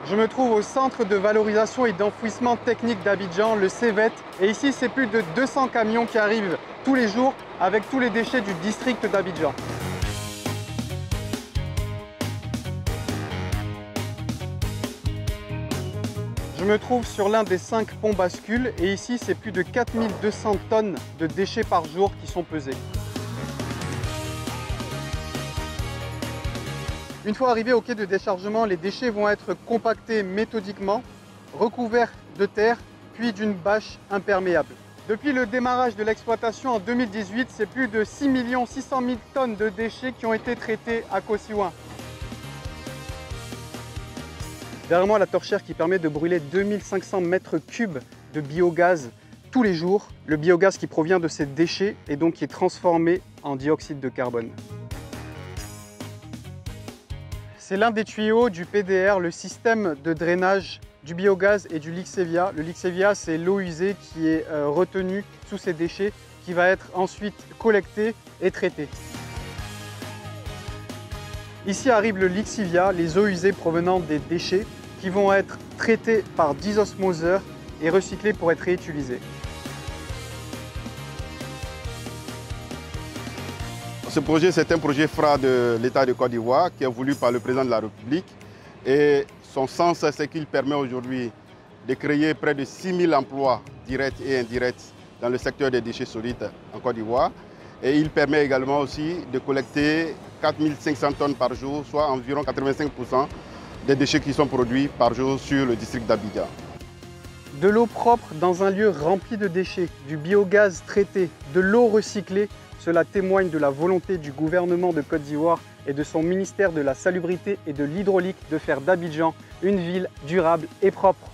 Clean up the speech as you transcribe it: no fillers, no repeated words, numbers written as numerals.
Je me trouve au centre de valorisation et d'enfouissement technique d'Abidjan, le CEVET. Et ici, c'est plus de 200 camions qui arrivent tous les jours avec tous les déchets du district d'Abidjan. Je me trouve sur l'un des 5 ponts bascules et ici, c'est plus de 4200 tonnes de déchets par jour qui sont pesés. Une fois arrivés au quai de déchargement, les déchets vont être compactés méthodiquement, recouverts de terre, puis d'une bâche imperméable. Depuis le démarrage de l'exploitation en 2018, c'est plus de 6 600 000 tonnes de déchets qui ont été traités à Kosiwan. Derrière moi, la torchère qui permet de brûler 2500 mètres cubes de biogaz tous les jours. Le biogaz qui provient de ces déchets et donc qui est transformé en dioxyde de carbone. C'est l'un des tuyaux du PDR, le système de drainage du biogaz et du lixiviat. Le lixiviat, c'est l'eau usée qui est retenue sous ces déchets, qui va être ensuite collectée et traitée. Ici arrive le lixiviat, les eaux usées provenant des déchets, qui vont être traitées par désosmoseur et recyclées pour être réutilisées. Ce projet, c'est un projet phare de l'État de Côte d'Ivoire qui est voulu par le président de la République. Et son sens, c'est qu'il permet aujourd'hui de créer près de 6 000 emplois directs et indirects dans le secteur des déchets solides en Côte d'Ivoire. Et il permet également aussi de collecter 4 500 tonnes par jour, soit environ 85% des déchets qui sont produits par jour sur le district d'Abidjan. De l'eau propre dans un lieu rempli de déchets, du biogaz traité, de l'eau recyclée, cela témoigne de la volonté du gouvernement de Côte d'Ivoire et de son ministère de la Salubrité et de l'Hydraulique de faire d'Abidjan une ville durable et propre.